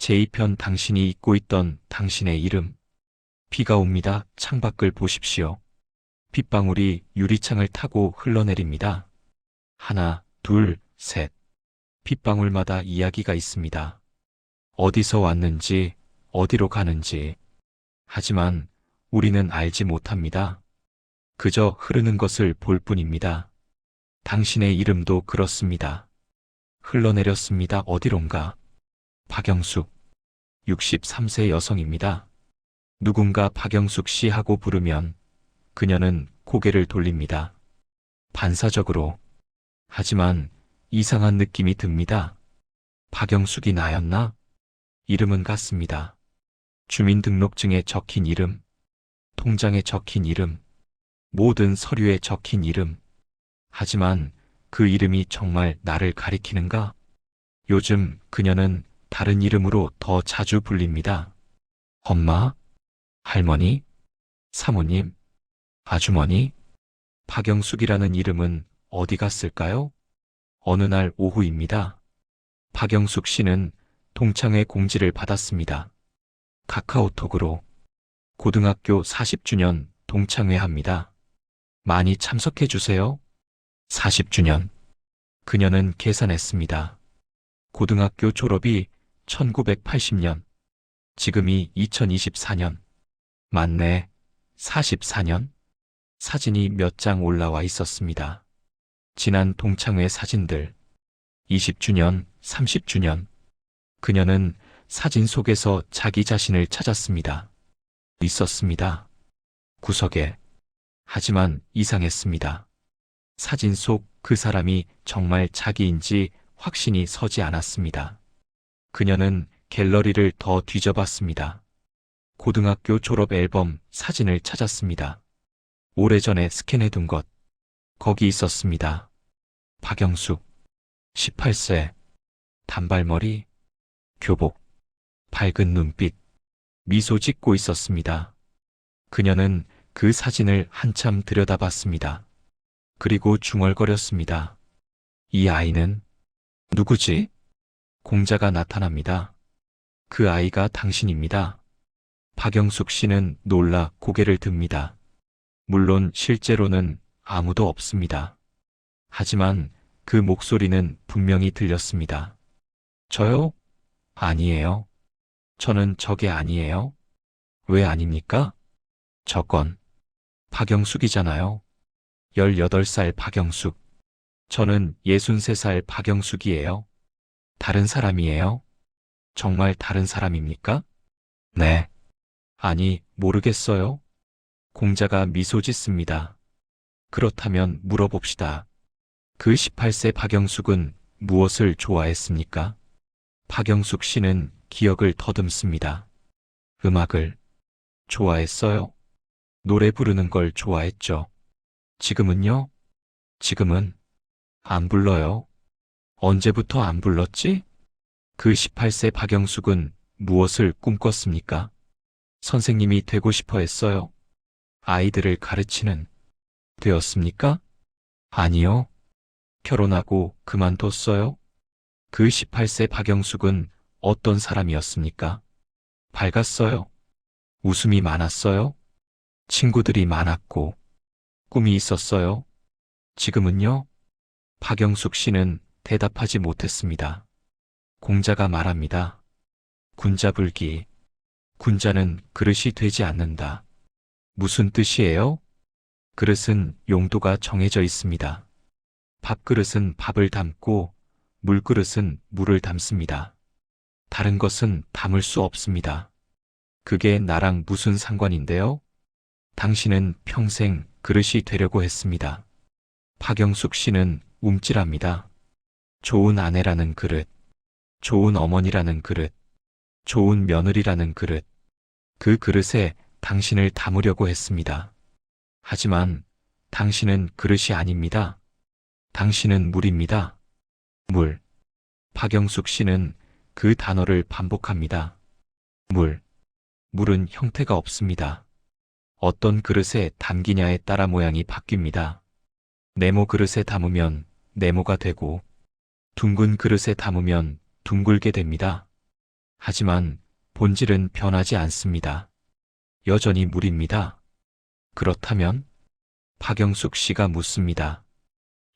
제2편 당신이 잊고 있던 당신의 이름. 비가 옵니다. 창밖을 보십시오. 빗방울이 유리창을 타고 흘러내립니다. 하나, 둘, 셋. 빗방울마다 이야기가 있습니다. 어디서 왔는지, 어디로 가는지. 하지만 우리는 알지 못합니다. 그저 흐르는 것을 볼 뿐입니다. 당신의 이름도 그렇습니다. 흘러내렸습니다. 어디론가. 박영숙, 63세 여성입니다. 누군가 박영숙 씨 하고 부르면 그녀는 고개를 돌립니다. 반사적으로. 하지만 이상한 느낌이 듭니다. 박영숙이 나였나? 이름은 같습니다. 주민등록증에 적힌 이름, 통장에 적힌 이름, 모든 서류에 적힌 이름. 하지만 그 이름이 정말 나를 가리키는가? 요즘 그녀는 다른 이름으로 더 자주 불립니다. 엄마, 할머니, 사모님, 아주머니. 박영숙이라는 이름은 어디 갔을까요? 어느 날 오후입니다. 박영숙 씨는 동창회 공지를 받았습니다. 카카오톡으로 고등학교 40주년 동창회 합니다. 많이 참석해 주세요. 40주년. 그녀는 계산했습니다. 고등학교 졸업이 1980년, 지금이 2024년. 맞네, 44년. 사진이 몇 장 올라와 있었습니다. 지난 동창회 사진들. 20주년, 30주년. 그녀는 사진 속에서 자기 자신을 찾았습니다. 있었습니다. 구석에. 하지만 이상했습니다. 사진 속 그 사람이 정말 자기인지 확신이 서지 않았습니다. 그녀는 갤러리를 더 뒤져봤습니다. 고등학교 졸업 앨범 사진을 찾았습니다. 오래전에 스캔해둔 것. 거기 있었습니다. 박영숙, 18세, 단발머리, 교복, 밝은 눈빛, 미소 짓고 있었습니다. 그녀는 그 사진을 한참 들여다봤습니다. 그리고 중얼거렸습니다. 이 아이는 누구지? 공자가 나타납니다. 그 아이가 당신입니다. 박영숙 씨는 놀라 고개를 듭니다. 물론 실제로는 아무도 없습니다. 하지만 그 목소리는 분명히 들렸습니다. 저요? 아니에요. 저는 저게 아니에요. 왜 아닙니까? 저건 박영숙이잖아요. 18살 박영숙. 저는 63살 박영숙이에요. 다른 사람이에요? 정말 다른 사람입니까? 네. 아니, 모르겠어요. 공자가 미소 짓습니다. 그렇다면 물어봅시다. 그 18세 박영숙은 무엇을 좋아했습니까? 박영숙 씨는 기억을 더듬습니다. 음악을 좋아했어요. 노래 부르는 걸 좋아했죠. 지금은요? 지금은 안 불러요. 언제부터 안 불렀지? 그 18세 박영숙은 무엇을 꿈꿨습니까? 선생님이 되고 싶어 했어요. 아이들을 가르치는. 되었습니까? 아니요. 결혼하고 그만뒀어요. 그 18세 박영숙은 어떤 사람이었습니까? 밝았어요. 웃음이 많았어요. 친구들이 많았고, 꿈이 있었어요. 지금은요? 박영숙 씨는 대답하지 못했습니다. 공자가 말합니다. 군자불기. 군자는 그릇이 되지 않는다. 무슨 뜻이에요? 그릇은 용도가 정해져 있습니다. 밥그릇은 밥을 담고 물그릇은 물을 담습니다. 다른 것은 담을 수 없습니다. 그게 나랑 무슨 상관인데요? 당신은 평생 그릇이 되려고 했습니다. 박영숙 씨는 움찔합니다. 좋은 아내라는 그릇, 좋은 어머니라는 그릇, 좋은 며느리라는 그릇. 그 그릇에 당신을 담으려고 했습니다. 하지만 당신은 그릇이 아닙니다. 당신은 물입니다. 물. 박영숙 씨는 그 단어를 반복합니다. 물. 물은 형태가 없습니다. 어떤 그릇에 담기냐에 따라 모양이 바뀝니다. 네모 그릇에 담으면 네모가 되고 둥근 그릇에 담으면 둥글게 됩니다. 하지만 본질은 변하지 않습니다. 여전히 물입니다. 그렇다면? 박영숙 씨가 묻습니다.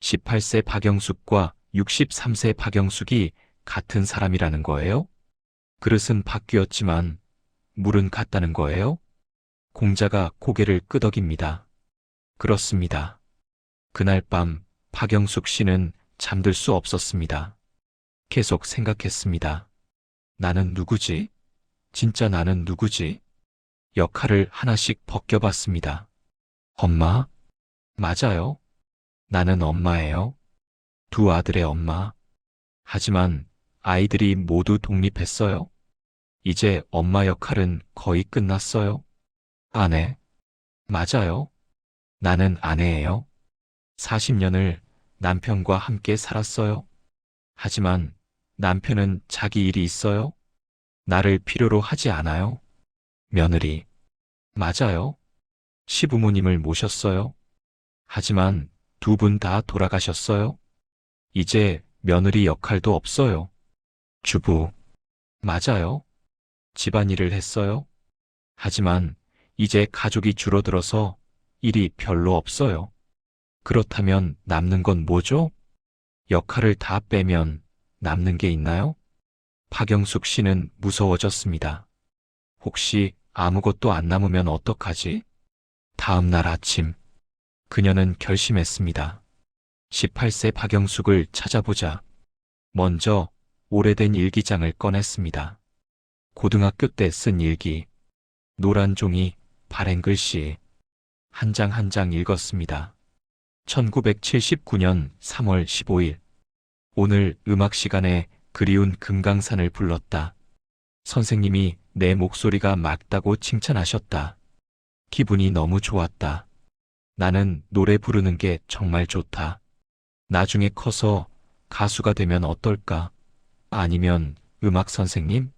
18세 박영숙과 63세 박영숙이 같은 사람이라는 거예요? 그릇은 바뀌었지만 물은 같다는 거예요? 공자가 고개를 끄덕입니다. 그렇습니다. 그날 밤 박영숙 씨는 잠들 수 없었습니다. 계속 생각했습니다. 나는 누구지? 진짜 나는 누구지? 역할을 하나씩 벗겨봤습니다. 엄마? 맞아요. 나는 엄마예요. 두 아들의 엄마. 하지만 아이들이 모두 독립했어요. 이제 엄마 역할은 거의 끝났어요. 아내. 맞아요. 나는 아내예요. 40년을 남편과 함께 살았어요. 하지만 남편은 자기 일이 있어요. 나를 필요로 하지 않아요. 며느리. 맞아요. 시부모님을 모셨어요. 하지만 두 분 다 돌아가셨어요. 이제 며느리 역할도 없어요. 주부. 맞아요. 집안일을 했어요. 하지만 이제 가족이 줄어들어서 일이 별로 없어요. 그렇다면 남는 건 뭐죠? 역할을 다 빼면 남는 게 있나요? 박영숙 씨는 무서워졌습니다. 혹시 아무것도 안 남으면 어떡하지? 다음 날 아침, 그녀는 결심했습니다. 18세 박영숙을 찾아보자. 먼저 오래된 일기장을 꺼냈습니다. 고등학교 때 쓴 일기, 노란 종이, 바랜 글씨, 한 장 한 장 읽었습니다. 1979년 3월 15일. 오늘 음악 시간에 그리운 금강산을 불렀다. 선생님이 내 목소리가 맑다고 칭찬하셨다. 기분이 너무 좋았다. 나는 노래 부르는 게 정말 좋다. 나중에 커서 가수가 되면 어떨까? 아니면 음악 선생님?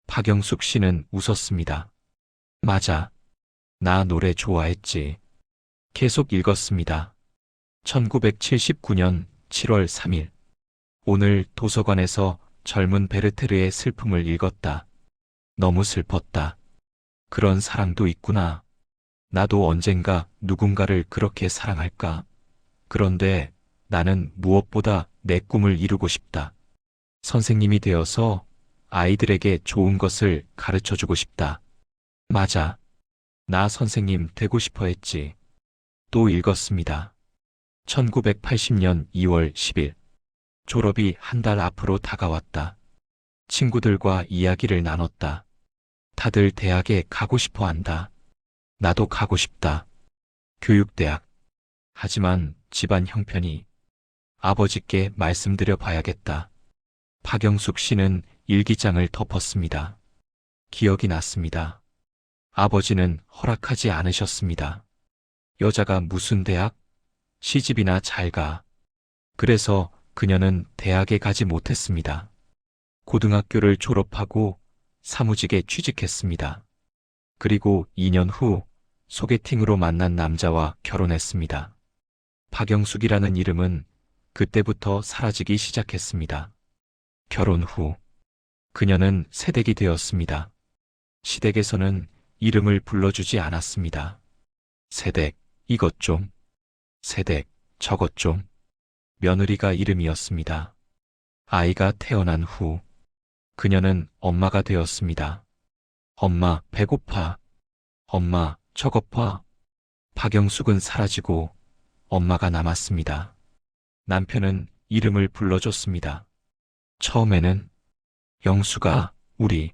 박영숙 씨는 웃었습니다. 맞아. 나 노래 좋아했지. 계속 읽었습니다. 1979년 7월 3일. 오늘 도서관에서 젊은 베르테르의 슬픔을 읽었다. 너무 슬펐다. 그런 사랑도 있구나. 나도 언젠가 누군가를 그렇게 사랑할까? 그런데 나는 무엇보다 내 꿈을 이루고 싶다. 선생님이 되어서 아이들에게 좋은 것을 가르쳐 주고 싶다. 맞아. 나 선생님 되고 싶어 했지. 또 읽었습니다. 1980년 2월 10일. 졸업이 한 달 앞으로 다가왔다. 친구들과 이야기를 나눴다. 다들 대학에 가고 싶어 한다. 나도 가고 싶다. 교육대학. 하지만 집안 형편이. 아버지께 말씀드려 봐야겠다. 박영숙 씨는 일기장을 덮었습니다. 기억이 났습니다. 아버지는 허락하지 않으셨습니다. 여자가 무슨 대학? 시집이나 잘 가. 그래서 그녀는 대학에 가지 못했습니다. 고등학교를 졸업하고 사무직에 취직했습니다. 그리고 2년 후 소개팅으로 만난 남자와 결혼했습니다. 박영숙이라는 이름은 그때부터 사라지기 시작했습니다. 결혼 후 그녀는 새댁이 되었습니다. 시댁에서는 이름을 불러주지 않았습니다. 새댁, 이것 좀. 새댁, 저것 좀. 며느리가 이름이었습니다. 아이가 태어난 후 그녀는 엄마가 되었습니다. 엄마, 배고파. 엄마, 저것 봐. 박영숙은 사라지고 엄마가 남았습니다. 남편은 이름을 불러줬습니다. 처음에는 영수가 우리.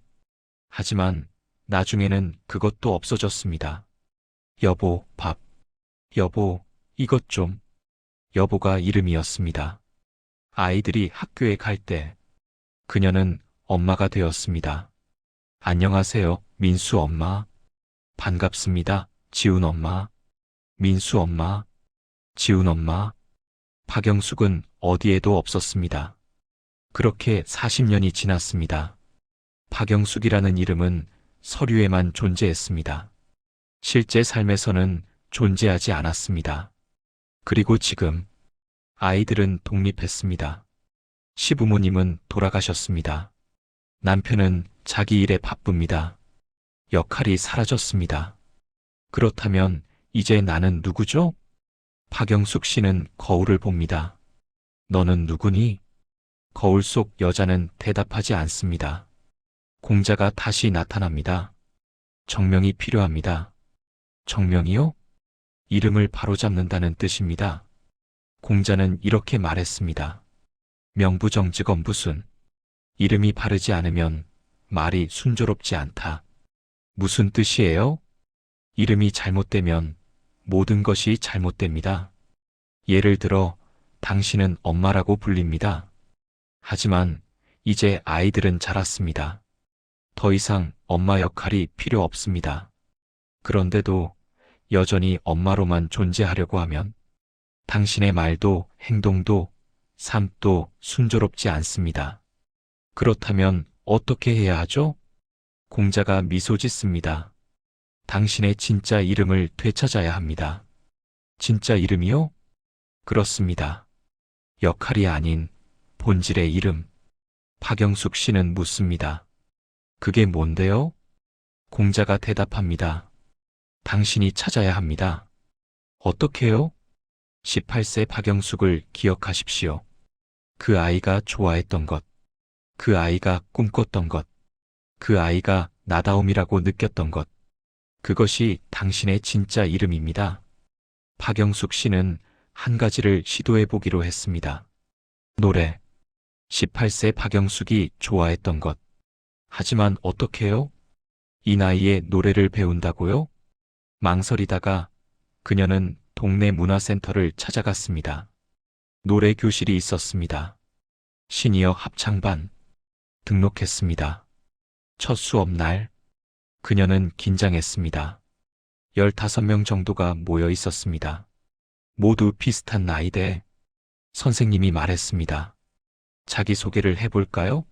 하지만 나중에는 그것도 없어졌습니다. 여보, 밥. 여보, 이것 좀. 여보가 이름이었습니다. 아이들이 학교에 갈 때 그녀는 엄마가 되었습니다. 안녕하세요, 민수 엄마. 반갑습니다, 지훈 엄마. 민수 엄마, 지훈 엄마. 박영숙은 어디에도 없었습니다. 그렇게 40년이 지났습니다. 박영숙이라는 이름은 서류에만 존재했습니다. 실제 삶에서는 존재하지 않았습니다. 그리고 지금 아이들은 독립했습니다. 시부모님은 돌아가셨습니다. 남편은 자기 일에 바쁩니다. 역할이 사라졌습니다. 그렇다면 이제 나는 누구죠? 박영숙 씨는 거울을 봅니다. 너는 누구니? 거울 속 여자는 대답하지 않습니다. 공자가 다시 나타납니다. 정명이 필요합니다. 정명이요? 이름을 바로잡는다는 뜻입니다. 공자는 이렇게 말했습니다. 명부정직언부순. 이름이 바르지 않으면 말이 순조롭지 않다. 무슨 뜻이에요? 이름이 잘못되면 모든 것이 잘못됩니다. 예를 들어 당신은 엄마라고 불립니다. 하지만 이제 아이들은 자랐습니다. 더 이상 엄마 역할이 필요 없습니다. 그런데도 여전히 엄마로만 존재하려고 하면 당신의 말도 행동도 삶도 순조롭지 않습니다. 그렇다면 어떻게 해야 하죠? 공자가 미소 짓습니다. 당신의 진짜 이름을 되찾아야 합니다. 진짜 이름이요? 그렇습니다. 역할이 아닌 본질의 이름. 박영숙 씨는 묻습니다. 그게 뭔데요? 공자가 대답합니다. 당신이 찾아야 합니다. 어떻게요? 18세 박영숙을 기억하십시오. 그 아이가 좋아했던 것, 그 아이가 꿈꿨던 것, 그 아이가 나다움이라고 느꼈던 것, 그것이 당신의 진짜 이름입니다. 박영숙 씨는 한 가지를 시도해 보기로 했습니다. 노래. 18세 박영숙이 좋아했던 것. 하지만 어떻게요? 이 나이에 노래를 배운다고요? 망설이다가 그녀는 동네 문화센터를 찾아갔습니다. 노래 교실이 있었습니다. 시니어 합창반. 등록했습니다. 첫 수업 날, 그녀는 긴장했습니다. 15명 정도가 모여 있었습니다. 모두 비슷한 나이대. 선생님이 말했습니다. 자기소개를 해볼까요?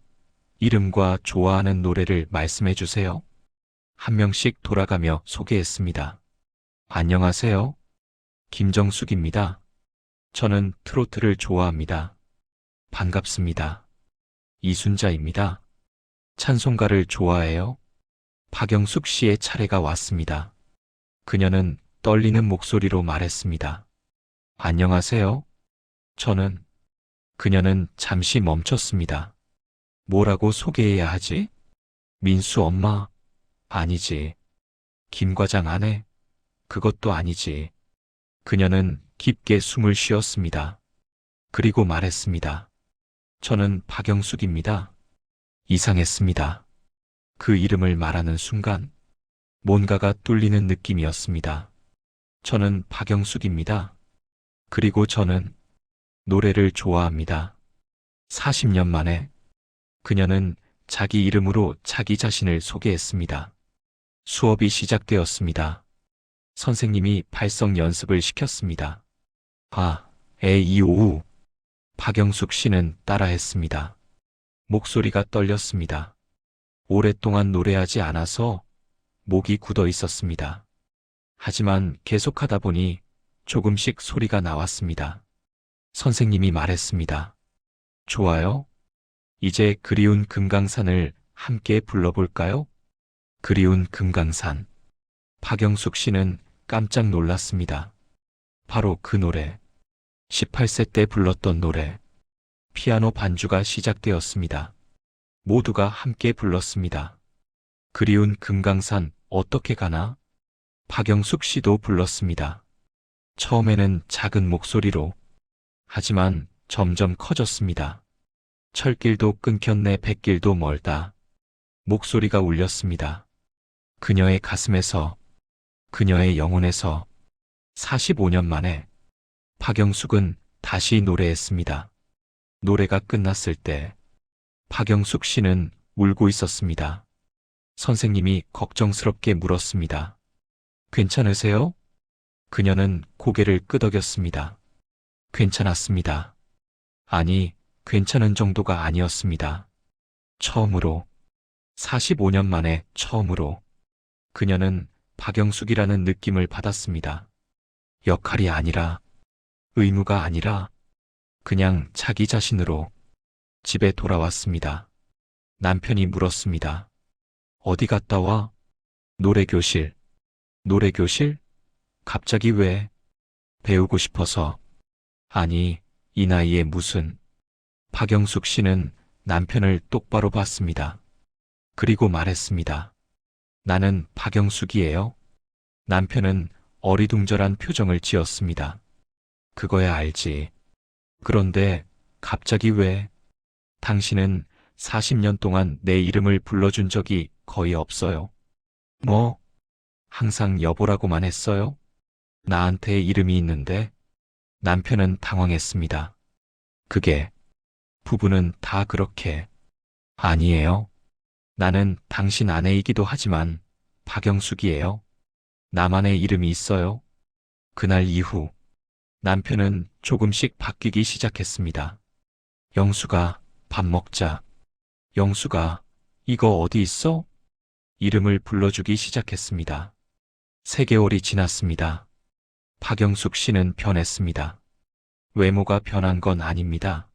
이름과 좋아하는 노래를 말씀해 주세요. 한 명씩 돌아가며 소개했습니다. 안녕하세요. 김정숙입니다. 저는 트로트를 좋아합니다. 반갑습니다. 이순자입니다. 찬송가를 좋아해요. 박영숙 씨의 차례가 왔습니다. 그녀는 떨리는 목소리로 말했습니다. 안녕하세요. 그녀는 잠시 멈췄습니다. 뭐라고 소개해야 하지? 민수 엄마? 아니지. 김 과장 아내? 그것도 아니지. 그녀는 깊게 숨을 쉬었습니다. 그리고 말했습니다. 저는 박영숙입니다. 이상했습니다. 그 이름을 말하는 순간 뭔가가 뚫리는 느낌이었습니다. 저는 박영숙입니다. 그리고 저는 노래를 좋아합니다. 40년 만에 그녀는 자기 이름으로 자기 자신을 소개했습니다. 수업이 시작되었습니다. 선생님이 발성 연습을 시켰습니다. 아, 에, 이, 오. 박영숙 씨는 따라했습니다. 목소리가 떨렸습니다. 오랫동안 노래하지 않아서 목이 굳어 있었습니다. 하지만 계속하다 보니 조금씩 소리가 나왔습니다. 선생님이 말했습니다. 좋아요. 이제 그리운 금강산을 함께 불러볼까요? 그리운 금강산. 박영숙 씨는 깜짝 놀랐습니다. 바로 그 노래. 18세 때 불렀던 노래. 피아노 반주가 시작되었습니다. 모두가 함께 불렀습니다. 그리운 금강산 어떻게 가나? 박영숙 씨도 불렀습니다. 처음에는 작은 목소리로. 하지만 점점 커졌습니다. 철길도 끊겼네 백길도 멀다. 목소리가 울렸습니다. 그녀의 가슴에서, 그녀의 영혼에서 45년 만에 박영숙은 다시 노래했습니다. 노래가 끝났을 때 박영숙 씨는 울고 있었습니다. 선생님이 걱정스럽게 물었습니다. 괜찮으세요? 그녀는 고개를 끄덕였습니다. 괜찮았습니다. 아니, 괜찮은 정도가 아니었습니다. 처음으로, 45년 만에 처음으로 그녀는 박영숙이라는 느낌을 받았습니다. 역할이 아니라, 의무가 아니라 그냥 자기 자신으로 집에 돌아왔습니다. 남편이 물었습니다. 어디 갔다 와? 노래교실. 노래교실? 갑자기 왜? 배우고 싶어서. 아니, 이 나이에 무슨. 박영숙 씨는 남편을 똑바로 봤습니다. 그리고 말했습니다. 나는 박영숙이에요. 남편은 어리둥절한 표정을 지었습니다. 그거야 알지. 그런데 갑자기 왜? 당신은 40년 동안 내 이름을 불러준 적이 거의 없어요. 뭐? 항상 여보라고만 했어요? 나한테 이름이 있는데? 남편은 당황했습니다. 그게, 부부는 다 그렇게. 아니에요. 나는 당신 아내이기도 하지만 박영숙이에요. 나만의 이름이 있어요. 그날 이후 남편은 조금씩 바뀌기 시작했습니다. 영수가 밥 먹자. 영수가 이거 어디 있어? 이름을 불러주기 시작했습니다. 3개월이 지났습니다. 박영숙 씨는 변했습니다. 외모가 변한 건 아닙니다.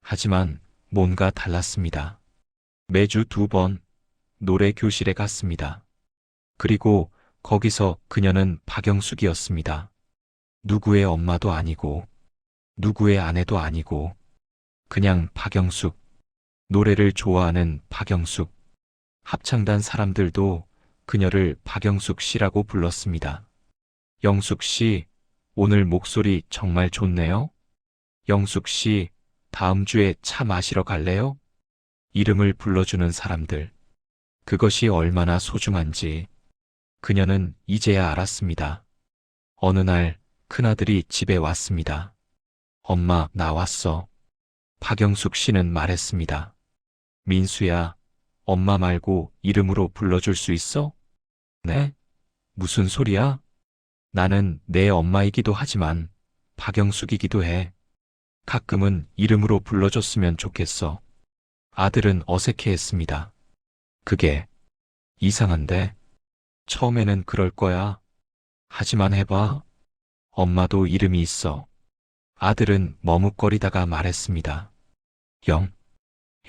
하지만 뭔가 달랐습니다. 매주 2번 노래 교실에 갔습니다. 그리고 거기서 그녀는 박영숙이었습니다. 누구의 엄마도 아니고, 누구의 아내도 아니고, 그냥 박영숙. 노래를 좋아하는 박영숙. 합창단 사람들도 그녀를 박영숙 씨라고 불렀습니다. 영숙 씨, 오늘 목소리 정말 좋네요. 영숙 씨, 다음 주에 차 마시러 갈래요? 이름을 불러주는 사람들. 그것이 얼마나 소중한지 그녀는 이제야 알았습니다. 어느 날 큰아들이 집에 왔습니다. 엄마, 나 왔어. 박영숙 씨는 말했습니다. 민수야, 엄마 말고 이름으로 불러줄 수 있어? 네? 무슨 소리야? 나는 내 엄마이기도 하지만 박영숙이기도 해. 가끔은 이름으로 불러줬으면 좋겠어. 아들은 어색해했습니다. 그게 이상한데? 처음에는 그럴 거야. 하지만 해봐. 엄마도 이름이 있어. 아들은 머뭇거리다가 말했습니다.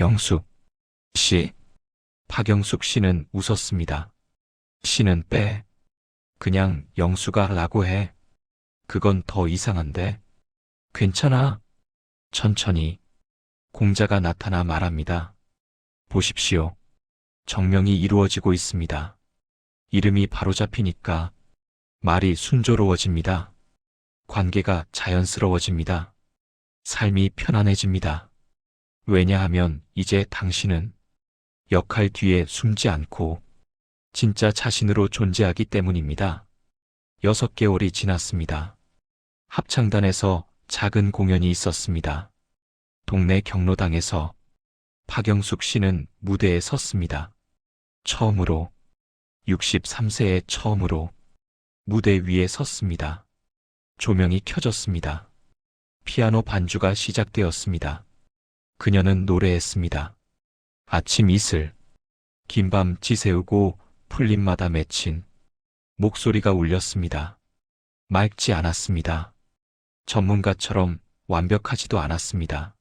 영숙 씨. 박영숙 씨는 웃었습니다. 씨는 빼. 그냥 영수가 라고 해. 그건 더 이상한데. 괜찮아. 천천히. 공자가 나타나 말합니다. 보십시오. 정명이 이루어지고 있습니다. 이름이 바로잡히니까 말이 순조로워집니다. 관계가 자연스러워집니다. 삶이 편안해집니다. 왜냐하면 이제 당신은 역할 뒤에 숨지 않고 진짜 자신으로 존재하기 때문입니다. 6개월이 지났습니다. 합창단에서 작은 공연이 있었습니다. 동네 경로당에서 박영숙 씨는 무대에 섰습니다. 처음으로, 63세의 처음으로 무대 위에 섰습니다. 조명이 켜졌습니다. 피아노 반주가 시작되었습니다. 그녀는 노래했습니다. 아침 이슬, 긴밤 지새우고 풀잎마다 맺힌 목소리가 울렸습니다. 맑지 않았습니다. 전문가처럼 완벽하지도 않았습니다.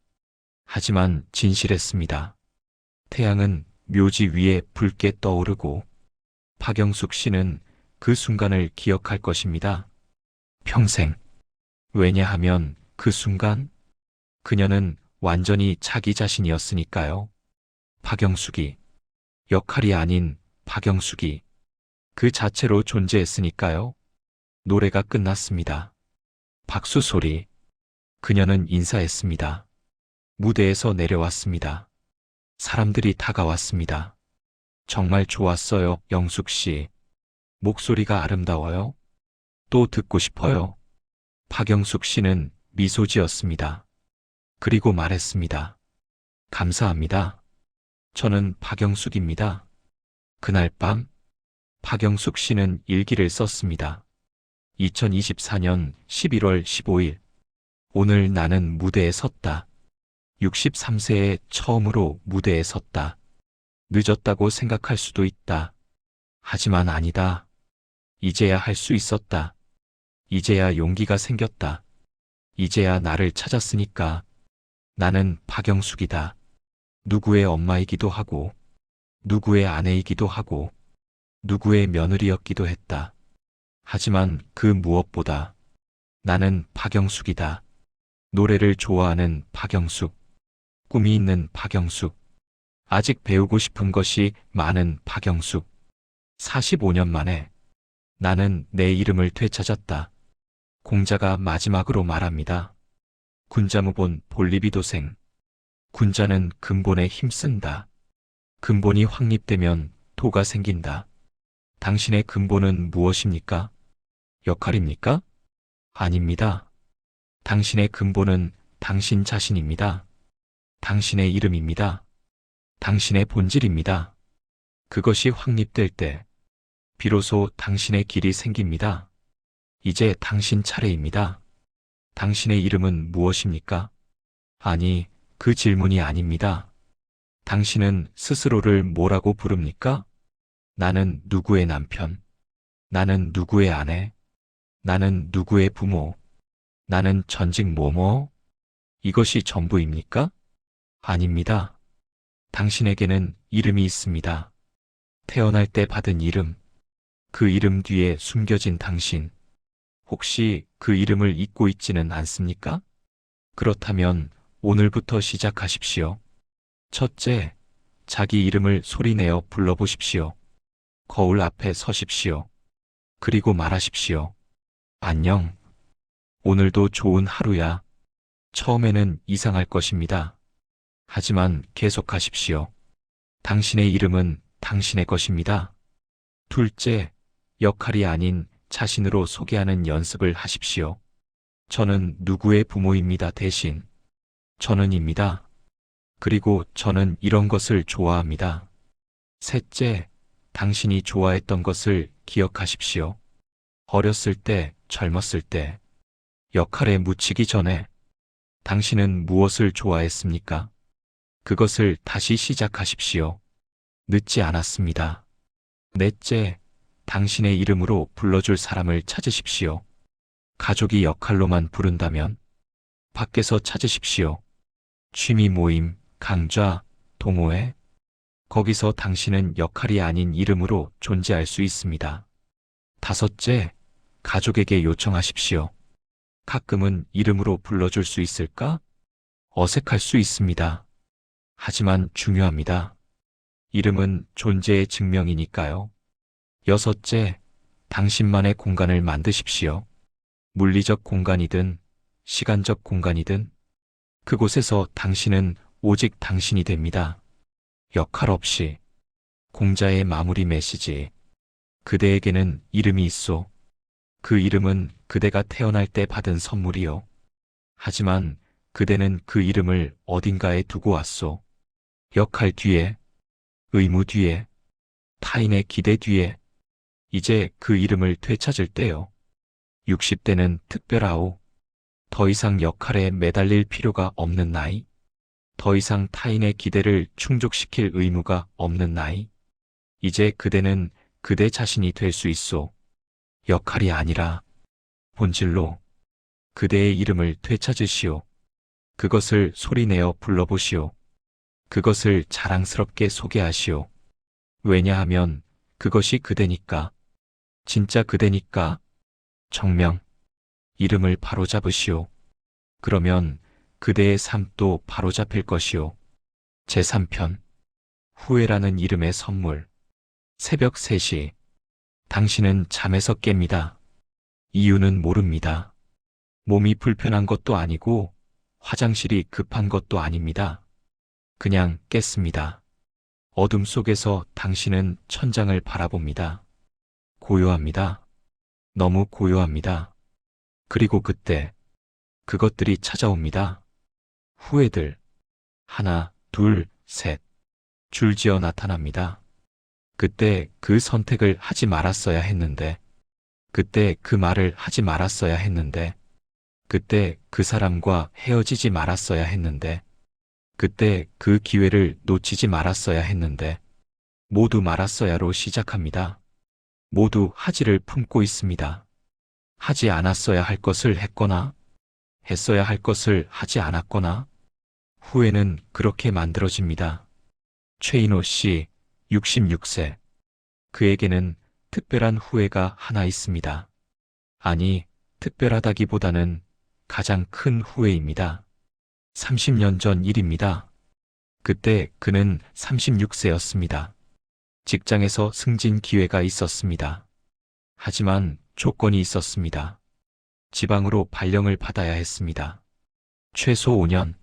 하지만 진실했습니다. 태양은 묘지 위에 붉게 떠오르고 박영숙 씨는 그 순간을 기억할 것입니다. 평생. 왜냐하면 그 순간 그녀는 완전히 자기 자신이었으니까요. 박영숙이 역할이 아닌 박영숙이 그 자체로 존재했으니까요. 노래가 끝났습니다. 박수 소리. 그녀는 인사했습니다. 무대에서 내려왔습니다. 사람들이 다가왔습니다. 정말 좋았어요, 영숙 씨. 목소리가 아름다워요. 또 듣고 싶어요. 박영숙 씨는 미소 지었습니다. 그리고 말했습니다. 감사합니다. 저는 박영숙입니다. 그날 밤, 박영숙 씨는 일기를 썼습니다. 2024년 11월 15일. 오늘 나는 무대에 섰다. 63세에 처음으로 무대에 섰다. 늦었다고 생각할 수도 있다. 하지만 아니다. 이제야 할 수 있었다. 이제야 용기가 생겼다. 이제야 나를 찾았으니까. 나는 박영숙이다. 누구의 엄마이기도 하고, 누구의 아내이기도 하고 누구의 며느리였기도 했다. 하지만 그 무엇보다 나는 박영숙이다. 노래를 좋아하는 박영숙, 꿈이 있는 박영숙, 아직 배우고 싶은 것이 많은 박영숙. 45년 만에 나는 내 이름을 되찾았다. 공자가 마지막으로 말합니다. 군자무본 볼리비도생. 군자는 근본에 힘쓴다. 근본이 확립되면 도가 생긴다. 당신의 근본은 무엇입니까? 역할입니까? 아닙니다. 당신의 근본은 당신 자신입니다. 당신의 이름입니다. 당신의 본질입니다. 그것이 확립될 때 비로소 당신의 길이 생깁니다. 이제 당신 차례입니다. 당신의 이름은 무엇입니까? 아니, 그 질문이 아닙니다. 당신은 스스로를 뭐라고 부릅니까? 나는 누구의 남편? 나는 누구의 아내? 나는 누구의 부모? 나는 전직 뭐뭐? 이것이 전부입니까? 아닙니다. 당신에게는 이름이 있습니다. 태어날 때 받은 이름, 그 이름 뒤에 숨겨진 당신. 혹시 그 이름을 잊고 있지는 않습니까? 그렇다면 오늘부터 시작하십시오. 첫째, 자기 이름을 소리내어 불러보십시오. 거울 앞에 서십시오. 그리고 말하십시오. 안녕. 오늘도 좋은 하루야. 처음에는 이상할 것입니다. 하지만 계속하십시오. 당신의 이름은 당신의 것입니다. 둘째, 역할이 아닌 자신으로 소개하는 연습을 하십시오. 저는 누구의 부모입니다 대신 저는입니다. 그리고 저는 이런 것을 좋아합니다. 셋째, 당신이 좋아했던 것을 기억하십시오. 어렸을 때, 젊었을 때, 역할에 묻히기 전에 당신은 무엇을 좋아했습니까? 그것을 다시 시작하십시오. 늦지 않았습니다. 넷째, 당신의 이름으로 불러줄 사람을 찾으십시오. 가족이 역할로만 부른다면 밖에서 찾으십시오. 취미 모임, 강좌, 동호회. 거기서 당신은 역할이 아닌 이름으로 존재할 수 있습니다. 다섯째, 가족에게 요청하십시오. 가끔은 이름으로 불러줄 수 있을까? 어색할 수 있습니다. 하지만 중요합니다. 이름은 존재의 증명이니까요. 여섯째, 당신만의 공간을 만드십시오. 물리적 공간이든 시간적 공간이든 그곳에서 당신은 오직 당신이 됩니다. 역할 없이. 공자의 마무리 메시지. 그대에게는 이름이 있소. 그 이름은 그대가 태어날 때 받은 선물이요. 하지만 그대는 그 이름을 어딘가에 두고 왔소. 역할 뒤에, 의무 뒤에, 타인의 기대 뒤에. 이제 그 이름을 되찾을 때요. 60대는 특별하오. 더 이상 역할에 매달릴 필요가 없는 나이. 더 이상 타인의 기대를 충족시킬 의무가 없는 나이. 이제 그대는 그대 자신이 될 수 있소. 역할이 아니라 본질로 그대의 이름을 되찾으시오. 그것을 소리내어 불러보시오. 그것을 자랑스럽게 소개하시오. 왜냐하면 그것이 그대니까. 진짜 그대니까. 정명. 이름을 바로잡으시오. 그러면 그대의 삶도 바로잡힐 것이오. 제3편. 후회라는 이름의 선물. 새벽 3시. 당신은 잠에서 깹니다. 이유는 모릅니다. 몸이 불편한 것도 아니고 화장실이 급한 것도 아닙니다. 그냥 깼습니다. 어둠 속에서 당신은 천장을 바라봅니다. 고요합니다. 너무 고요합니다. 그리고 그때 그것들이 찾아옵니다. 후회들. 하나, 둘, 셋. 줄지어 나타납니다. 그때 그 선택을 하지 말았어야 했는데, 그때 그 말을 하지 말았어야 했는데, 그때 그 사람과 헤어지지 말았어야 했는데, 그때 그 기회를 놓치지 말았어야 했는데, 모두 말았어야로 시작합니다. 모두 하지를 품고 있습니다. 하지 않았어야 할 것을 했거나, 했어야 할 것을 하지 않았거나, 후회는 그렇게 만들어집니다. 최인호 씨, 66세. 그에게는 특별한 후회가 하나 있습니다. 아니, 특별하다기보다는 가장 큰 후회입니다. 30년 전 일입니다. 그때 그는 36세였습니다. 직장에서 승진 기회가 있었습니다. 하지만 조건이 있었습니다. 지방으로 발령을 받아야 했습니다. 최소 5년.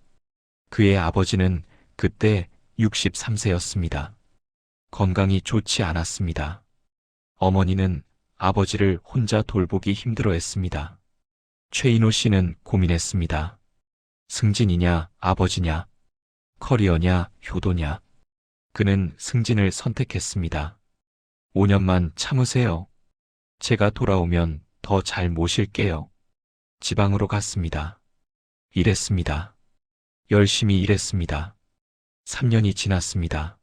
그의 아버지는 그때 63세였습니다. 건강이 좋지 않았습니다. 어머니는 아버지를 혼자 돌보기 힘들어했습니다. 최인호 씨는 고민했습니다. 승진이냐, 아버지냐, 커리어냐, 효도냐. 그는 승진을 선택했습니다. 5년만 참으세요. 제가 돌아오면 더 잘 모실게요. 지방으로 갔습니다. 일했습니다. 열심히 일했습니다. 3년이 지났습니다.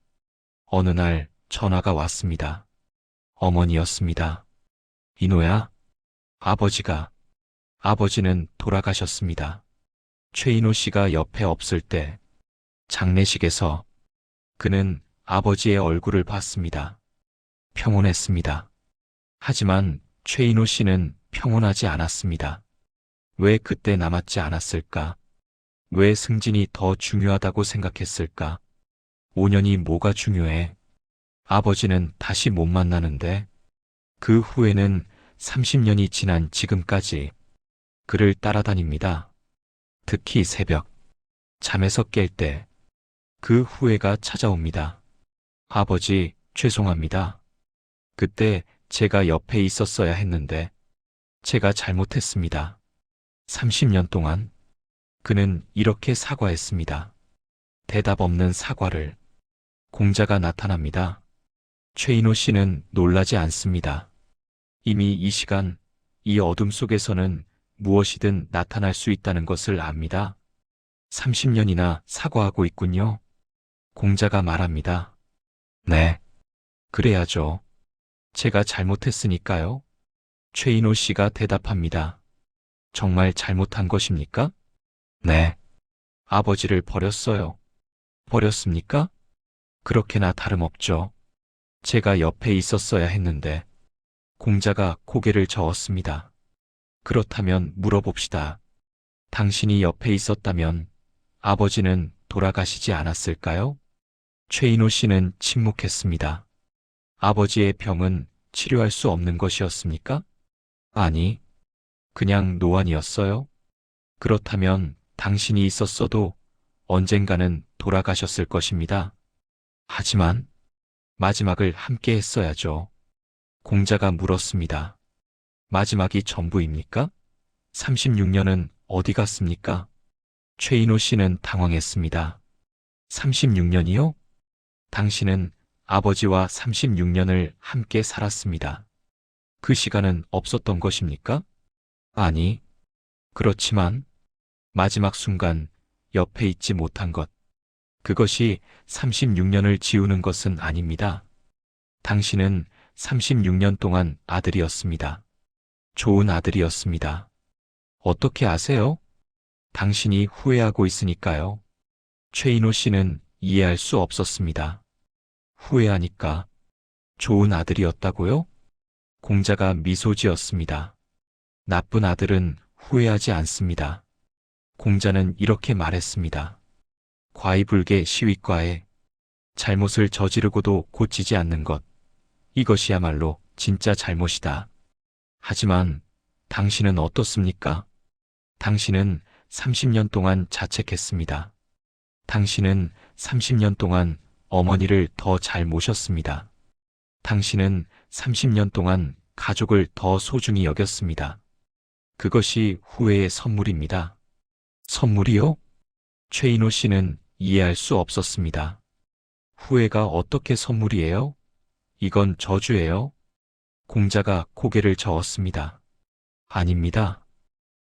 어느 날 전화가 왔습니다. 어머니였습니다. 인호야, 아버지는 돌아가셨습니다. 최인호 씨가 옆에 없을 때 장례식에서 그는 아버지의 얼굴을 봤습니다. 평온했습니다. 하지만 최인호 씨는 평온하지 않았습니다. 왜 그때 남았지 않았을까? 왜 승진이 더 중요하다고 생각했을까? 5년이 뭐가 중요해? 아버지는 다시 못 만나는데 그 후에는 30년이 지난 지금까지 그를 따라다닙니다. 특히 새벽, 잠에서 깰 때 그 후회가 찾아옵니다. 아버지, 죄송합니다. 그때 제가 옆에 있었어야 했는데 제가 잘못했습니다. 30년 동안 그는 이렇게 사과했습니다. 대답 없는 사과를. 공자가 나타납니다. 최인호 씨는 놀라지 않습니다. 이미 이 시간, 이 어둠 속에서는 무엇이든 나타날 수 있다는 것을 압니다. 30년이나 사과하고 있군요. 공자가 말합니다. 네, 그래야죠. 제가 잘못했으니까요. 최인호 씨가 대답합니다. 정말 잘못한 것입니까? 네. 아버지를 버렸어요. 버렸습니까? 그렇게나 다름없죠. 제가 옆에 있었어야 했는데. 공자가 고개를 저었습니다. 그렇다면 물어봅시다. 당신이 옆에 있었다면 아버지는 돌아가시지 않았을까요? 최인호 씨는 침묵했습니다. 아버지의 병은 치료할 수 없는 것이었습니까? 아니, 그냥 노안이었어요. 그렇다면 당신이 있었어도 언젠가는 돌아가셨을 것입니다. 하지만 마지막을 함께 했어야죠. 공자가 물었습니다. 마지막이 전부입니까? 36년은 어디 갔습니까? 최인호 씨는 당황했습니다. 36년이요? 당신은 아버지와 36년을 함께 살았습니다. 그 시간은 없었던 것입니까? 아니, 그렇지만 마지막 순간 옆에 있지 못한 것, 그것이 36년을 지우는 것은 아닙니다. 당신은 36년 동안 아들이었습니다. 좋은 아들이었습니다. 어떻게 아세요? 당신이 후회하고 있으니까요. 최인호 씨는 이해할 수 없었습니다. 후회하니까 좋은 아들이었다고요? 공자가 미소 지었습니다. 나쁜 아들은 후회하지 않습니다. 공자는 이렇게 말했습니다. 과이불개 시위과에 잘못을 저지르고도 고치지 않는 것, 이것이야말로 진짜 잘못이다. 하지만 당신은 어떻습니까? 당신은 30년 동안 자책했습니다. 당신은 30년 동안 어머니를 더 잘 모셨습니다. 당신은 30년 동안 가족을 더 소중히 여겼습니다. 그것이 후회의 선물입니다. 선물이요? 최인호 씨는 이해할 수 없었습니다. 후회가 어떻게 선물이에요? 이건 저주예요? 공자가 고개를 저었습니다. 아닙니다.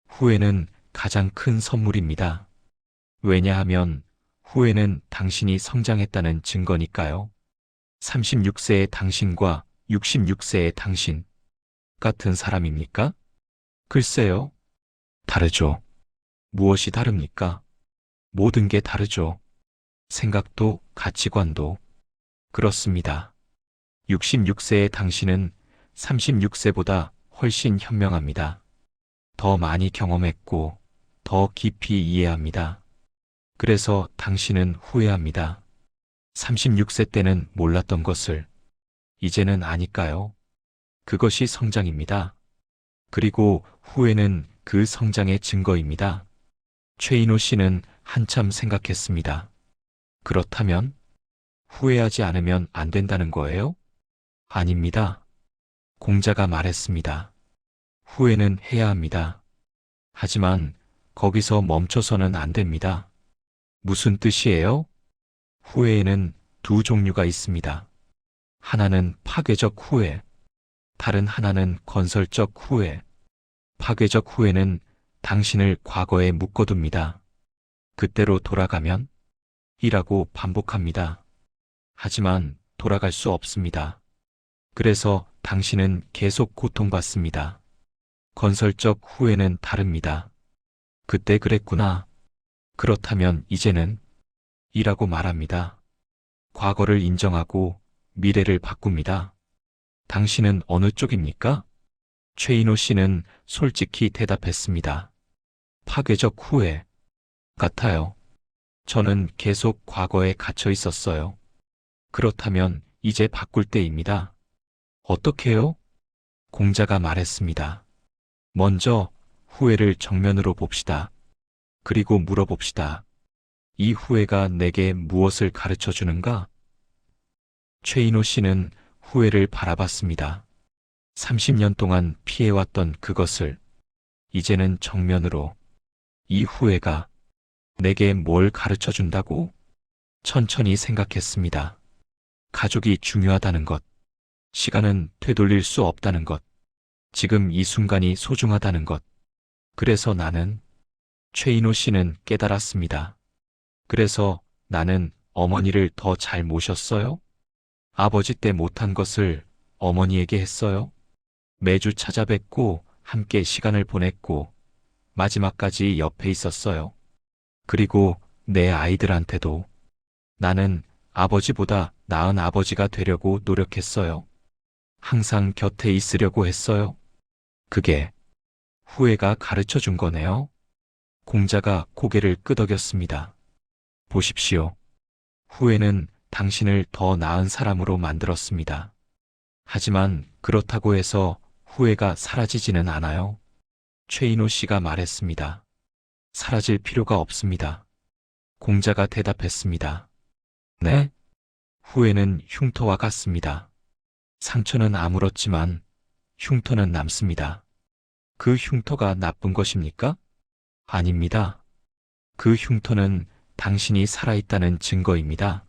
후회는 가장 큰 선물입니다. 왜냐하면 후회는 당신이 성장했다는 증거니까요. 36세의 당신과 66세의 당신, 같은 사람입니까? 글쎄요. 다르죠. 무엇이 다릅니까? 모든 게 다르죠. 생각도 가치관도. 그렇습니다. 66세의 당신은 36세보다 훨씬 현명합니다. 더 많이 경험했고, 더 깊이 이해합니다. 그래서 당신은 후회합니다. 36세 때는 몰랐던 것을 이제는 아니까요? 그것이 성장입니다. 그리고 후회는 그 성장의 증거입니다. 최인호 씨는 한참 생각했습니다. 그렇다면 후회하지 않으면 안 된다는 거예요? 아닙니다. 공자가 말했습니다. 후회는 해야 합니다. 하지만 거기서 멈춰서는 안 됩니다. 무슨 뜻이에요? 후회에는 두 종류가 있습니다. 하나는 파괴적 후회, 다른 하나는 건설적 후회. 파괴적 후회는 당신을 과거에 묶어둡니다. 그때로 돌아가면 이라고 반복합니다. 하지만 돌아갈 수 없습니다. 그래서 당신은 계속 고통받습니다. 건설적 후회는 다릅니다. 그때 그랬구나. 그렇다면 이제는 이라고 말합니다. 과거를 인정하고 미래를 바꿉니다. 당신은 어느 쪽입니까? 최인호 씨는 솔직히 대답했습니다. 파괴적 후회 같아요. 저는 계속 과거에 갇혀 있었어요. 그렇다면 이제 바꿀 때입니다. 어떻게요? 공자가 말했습니다. 먼저 후회를 정면으로 봅시다. 그리고 물어봅시다. 이 후회가 내게 무엇을 가르쳐 주는가? 최인호 씨는 후회를 바라봤습니다. 30년 동안 피해왔던 그것을 이제는 정면으로 이 후회가 내게 뭘 가르쳐 준다고 천천히 생각했습니다. 가족이 중요하다는 것, 시간은 되돌릴 수 없다는 것, 지금 이 순간이 소중하다는 것. 그래서 나는 최인호 씨는 깨달았습니다. 그래서 나는 어머니를 더 잘 모셨어요? 아버지 때 못한 것을 어머니에게 했어요? 매주 찾아뵙고 함께 시간을 보냈고 마지막까지 옆에 있었어요. 그리고 내 아이들한테도 나는 아버지보다 나은 아버지가 되려고 노력했어요. 항상 곁에 있으려고 했어요. 그게 후회가 가르쳐 준 거네요. 공자가 고개를 끄덕였습니다. 보십시오. 후회는 당신을 더 나은 사람으로 만들었습니다. 하지만 그렇다고 해서 후회가 사라지지는 않아요. 최인호 씨가 말했습니다. 사라질 필요가 없습니다. 공자가 대답했습니다. 네? 후회는 흉터와 같습니다. 상처는 아물었지만 흉터는 남습니다. 그 흉터가 나쁜 것입니까? 아닙니다. 그 흉터는 당신이 살아있다는 증거입니다.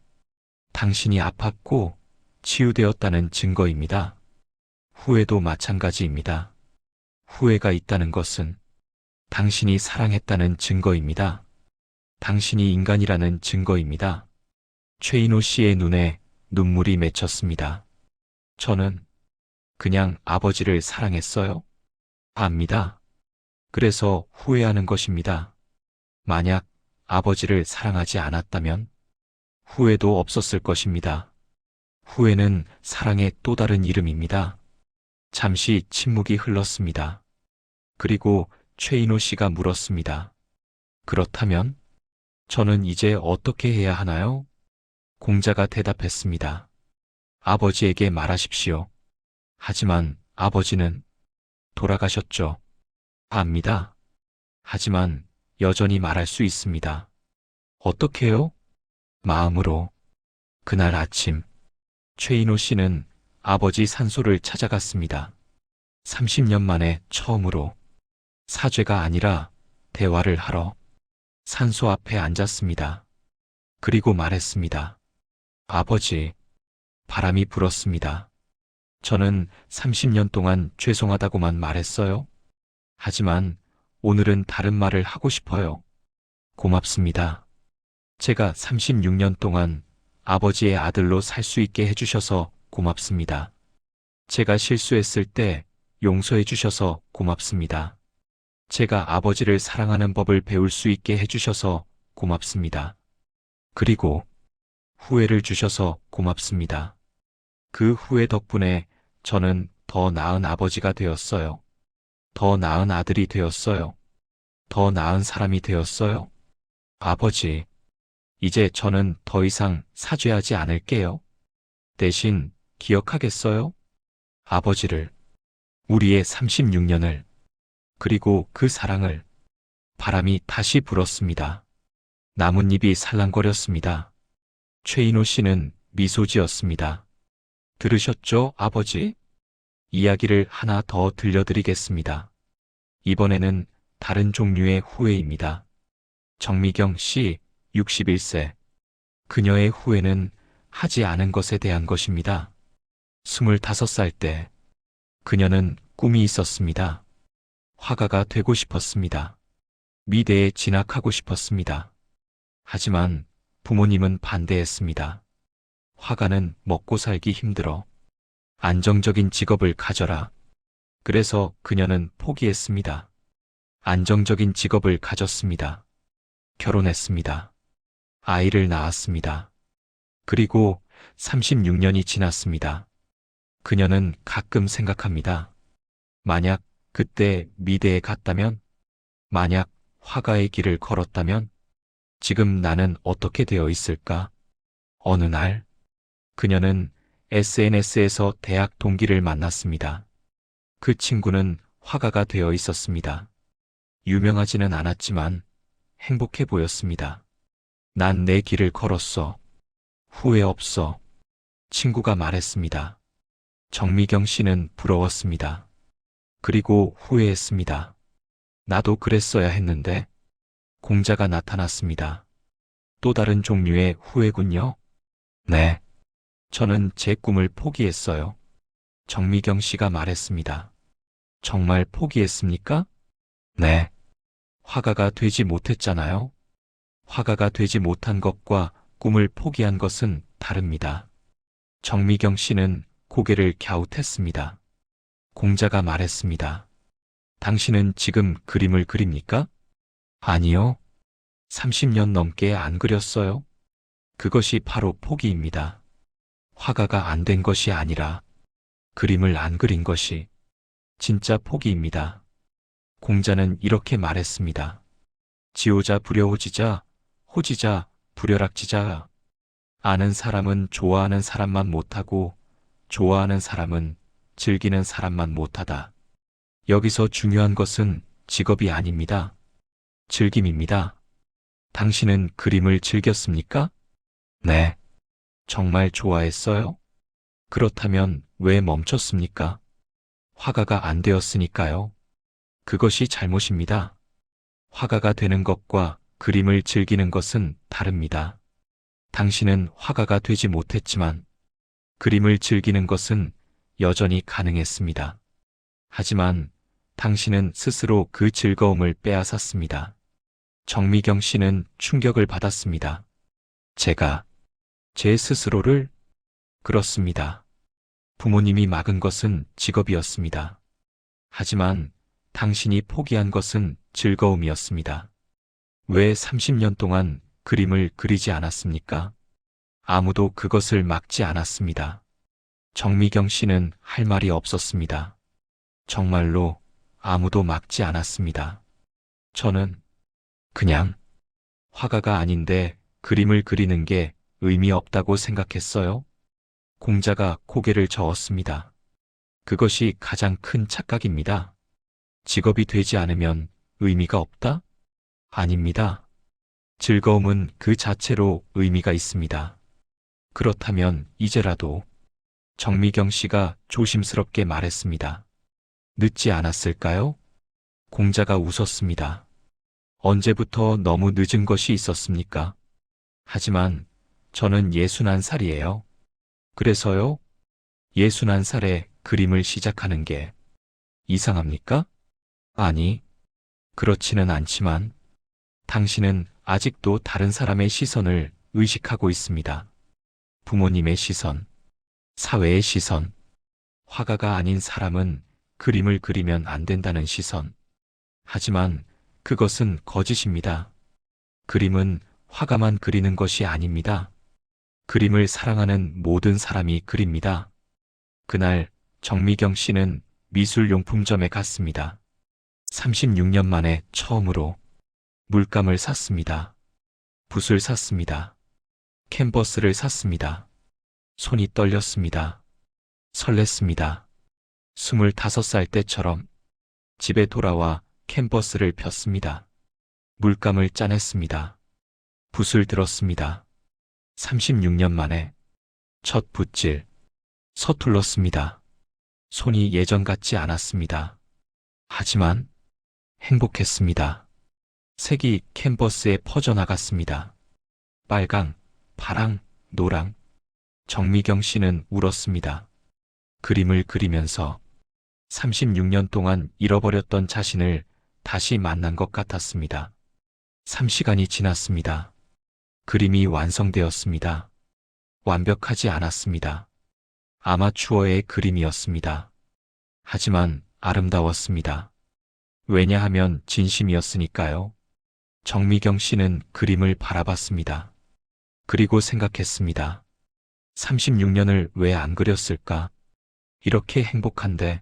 당신이 아팠고 치유되었다는 증거입니다. 후회도 마찬가지입니다. 후회가 있다는 것은 당신이 사랑했다는 증거입니다. 당신이 인간이라는 증거입니다. 최인호 씨의 눈에 눈물이 맺혔습니다. 저는 그냥 아버지를 사랑했어요? 압니다. 그래서 후회하는 것입니다. 만약 아버지를 사랑하지 않았다면 후회도 없었을 것입니다. 후회는 사랑의 또 다른 이름입니다. 잠시 침묵이 흘렀습니다. 그리고 최인호 씨가 물었습니다. 그렇다면 저는 이제 어떻게 해야 하나요? 공자가 대답했습니다. 아버지에게 말하십시오. 하지만 아버지는 돌아가셨죠. 압니다. 하지만 여전히 말할 수 있습니다. 어떻게요? 마음으로. 그날 아침, 최인호 씨는 아버지 산소를 찾아갔습니다. 30년 만에 처음으로 사죄가 아니라 대화를 하러 산소 앞에 앉았습니다. 그리고 말했습니다. 아버지, 바람이 불었습니다. 저는 30년 동안 죄송하다고만 말했어요. 하지만 오늘은 다른 말을 하고 싶어요. 고맙습니다. 제가 36년 동안 아버지의 아들로 살 수 있게 해주셔서 고맙습니다. 제가 실수했을 때 용서해 주셔서 고맙습니다. 제가 아버지를 사랑하는 법을 배울 수 있게 해주셔서 고맙습니다. 그리고 후회를 주셔서 고맙습니다. 그 후회 덕분에 저는 더 나은 아버지가 되었어요. 더 나은 아들이 되었어요. 더 나은 사람이 되었어요. 아버지, 이제 저는 더 이상 사죄하지 않을게요. 대신 기억하겠어요? 아버지를, 우리의 36년을, 그리고 그 사랑을. 바람이 다시 불었습니다. 나뭇잎이 살랑거렸습니다. 최인호 씨는 미소 지었습니다. 들으셨죠, 아버지? 이야기를 하나 더 들려드리겠습니다. 이번에는 다른 종류의 후회입니다. 정미경 씨, 61세. 그녀의 후회는 하지 않은 것에 대한 것입니다. 25살 때, 그녀는 꿈이 있었습니다. 화가가 되고 싶었습니다. 미대에 진학하고 싶었습니다. 하지만 부모님은 반대했습니다. 화가는 먹고 살기 힘들어. 안정적인 직업을 가져라. 그래서 그녀는 포기했습니다. 안정적인 직업을 가졌습니다. 결혼했습니다. 아이를 낳았습니다. 그리고 36년이 지났습니다. 그녀는 가끔 생각합니다. 만약 그때 미대에 갔다면, 만약 화가의 길을 걸었다면, 지금 나는 어떻게 되어 있을까? 어느 날, 그녀는 SNS에서 대학 동기를 만났습니다. 그 친구는 화가가 되어 있었습니다. 유명하지는 않았지만 행복해 보였습니다. 난 내 길을 걸었어. 후회 없어. 친구가 말했습니다. 정미경 씨는 부러웠습니다. 그리고 후회했습니다. 나도 그랬어야 했는데. 공자가 나타났습니다. 또 다른 종류의 후회군요. 네. 저는 제 꿈을 포기했어요. 정미경 씨가 말했습니다. 정말 포기했습니까? 네. 화가가 되지 못했잖아요. 화가가 되지 못한 것과 꿈을 포기한 것은 다릅니다. 정미경 씨는 고개를 갸웃했습니다. 공자가 말했습니다. 당신은 지금 그림을 그립니까? 아니요. 30년 넘게 안 그렸어요. 그것이 바로 포기입니다. 화가가 안 된 것이 아니라 그림을 안 그린 것이 진짜 포기입니다. 공자는 이렇게 말했습니다. 지오자 불여호지자, 호지자 불여락지자. 아는 사람은 좋아하는 사람만 못하고 좋아하는 사람은 즐기는 사람만 못하다. 여기서 중요한 것은 직업이 아닙니다. 즐김입니다. 당신은 그림을 즐겼습니까? 네. 정말 좋아했어요? 그렇다면 왜 멈췄습니까? 화가가 안 되었으니까요. 그것이 잘못입니다. 화가가 되는 것과 그림을 즐기는 것은 다릅니다. 당신은 화가가 되지 못했지만 그림을 즐기는 것은 여전히 가능했습니다. 하지만 당신은 스스로 그 즐거움을 빼앗았습니다. 정미경 씨는 충격을 받았습니다. 제가 제 스스로를? 그렇습니다. 부모님이 막은 것은 직업이었습니다. 하지만 당신이 포기한 것은 즐거움이었습니다. 왜 30년 동안 그림을 그리지 않았습니까? 아무도 그것을 막지 않았습니다. 정미경 씨는 할 말이 없었습니다. 정말로 아무도 막지 않았습니다. 저는 그냥 화가가 아닌데 그림을 그리는 게 의미 없다고 생각했어요. 공자가 고개를 저었습니다. 그것이 가장 큰 착각입니다. 직업이 되지 않으면 의미가 없다? 아닙니다. 즐거움은 그 자체로 의미가 있습니다. 그렇다면 이제라도 정미경 씨가 조심스럽게 말했습니다. 늦지 않았을까요? 공자가 웃었습니다. 언제부터 너무 늦은 것이 있었습니까? 하지만 저는 61살이에요. 그래서요? 61살에 그림을 시작하는 게 이상합니까? 아니, 그렇지는 않지만 당신은 아직도 다른 사람의 시선을 의식하고 있습니다. 부모님의 시선, 사회의 시선, 화가가 아닌 사람은 그림을 그리면 안 된다는 시선. 하지만 그것은 거짓입니다. 그림은 화가만 그리는 것이 아닙니다. 그림을 사랑하는 모든 사람이 그립니다. 그날 정미경 씨는 미술용품점에 갔습니다. 36년 만에 처음으로 물감을 샀습니다. 붓을 샀습니다. 캔버스를 샀습니다. 손이 떨렸습니다. 설렜습니다. 25살 때처럼 집에 돌아와 캔버스를 폈습니다. 물감을 짜냈습니다. 붓을 들었습니다. 36년 만에 첫 붓질 서툴렀습니다. 손이 예전 같지 않았습니다. 하지만 행복했습니다. 색이 캔버스에 퍼져나갔습니다. 빨강, 파랑, 노랑. 정미경 씨는 울었습니다. 그림을 그리면서 36년 동안 잃어버렸던 자신을 다시 만난 것 같았습니다. 3시간이 지났습니다. 그림이 완성되었습니다. 완벽하지 않았습니다. 아마추어의 그림이었습니다. 하지만 아름다웠습니다. 왜냐하면 진심이었으니까요. 정미경 씨는 그림을 바라봤습니다. 그리고 생각했습니다. 36년을 왜 안 그렸을까? 이렇게 행복한데.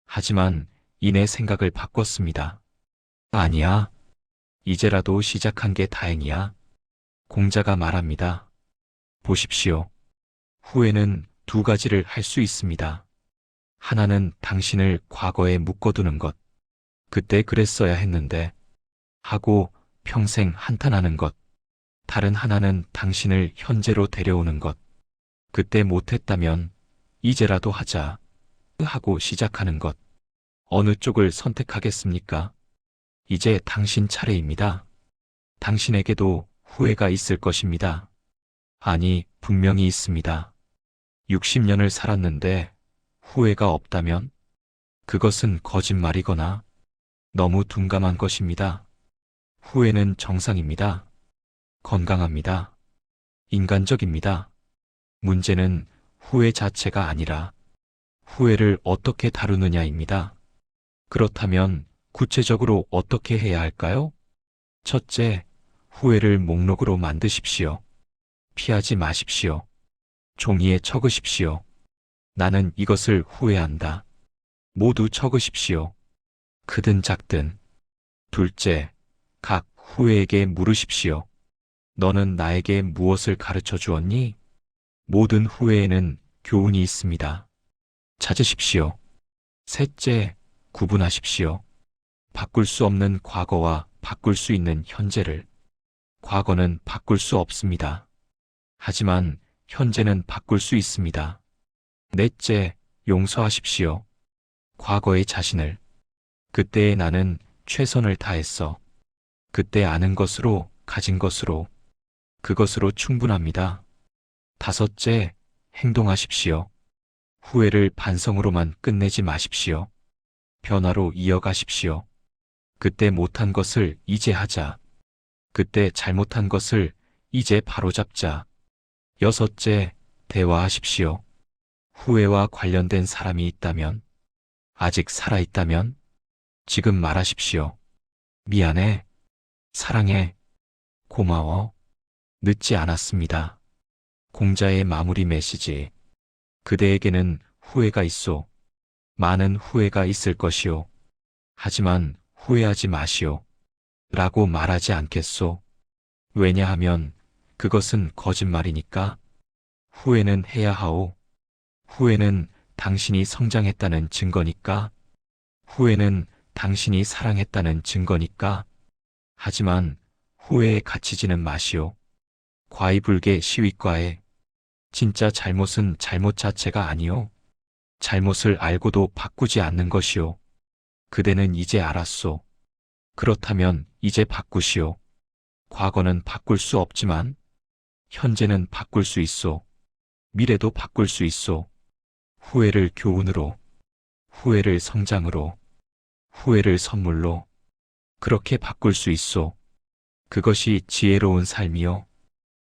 하지만 이내 생각을 바꿨습니다. 아니야. 이제라도 시작한 게 다행이야. 공자가 말합니다. 보십시오. 후회는 두 가지를 할 수 있습니다. 하나는 당신을 과거에 묶어두는 것. 그때 그랬어야 했는데 하고 평생 한탄하는 것. 다른 하나는 당신을 현재로 데려오는 것. 그때 못했다면 이제라도 하자 하고 시작하는 것. 어느 쪽을 선택하겠습니까? 이제 당신 차례입니다. 당신에게도 후회가 있을 것입니다. 아니, 분명히 있습니다. 60년을 살았는데 후회가 없다면 그것은 거짓말이거나 너무 둔감한 것입니다. 후회는 정상입니다. 건강합니다. 인간적입니다. 문제는 후회 자체가 아니라 후회를 어떻게 다루느냐입니다. 그렇다면 구체적으로 어떻게 해야 할까요? 첫째, 후회를 목록으로 만드십시오. 피하지 마십시오. 종이에 적으십시오. 나는 이것을 후회한다. 모두 적으십시오. 크든 작든. 둘째, 각 후회에게 물으십시오. 너는 나에게 무엇을 가르쳐 주었니? 모든 후회에는 교훈이 있습니다. 찾으십시오. 셋째, 구분하십시오. 바꿀 수 없는 과거와 바꿀 수 있는 현재를. 과거는 바꿀 수 없습니다. 하지만 현재는 바꿀 수 있습니다. 넷째, 용서하십시오. 과거의 자신을. 그때의 나는 최선을 다했어. 그때 아는 것으로, 가진 것으로, 그것으로 충분합니다. 다섯째, 행동하십시오. 후회를 반성으로만 끝내지 마십시오. 변화로 이어가십시오. 그때 못한 것을 이제 하자. 그때 잘못한 것을 이제 바로잡자. 여섯째, 대화하십시오. 후회와 관련된 사람이 있다면, 아직 살아있다면, 지금 말하십시오. 미안해. 사랑해. 고마워. 늦지 않았습니다. 공자의 마무리 메시지. 그대에게는 후회가 있소. 많은 후회가 있을 것이오. 하지만 후회하지 마시오. 라고 말하지 않겠소. 왜냐하면 그것은 거짓말이니까. 후회는 해야 하오. 후회는 당신이 성장했다는 증거니까. 후회는 당신이 사랑했다는 증거니까. 하지만 후회에 갇히지는 마시오. 과이불개 시위과에. 진짜 잘못은 잘못 자체가 아니오. 잘못을 알고도 바꾸지 않는 것이오. 그대는 이제 알았소. 그렇다면 이제 바꾸시오. 과거는 바꿀 수 없지만 현재는 바꿀 수 있소. 미래도 바꿀 수 있소. 후회를 교훈으로, 후회를 성장으로, 후회를 선물로 그렇게 바꿀 수 있소. 그것이 지혜로운 삶이요.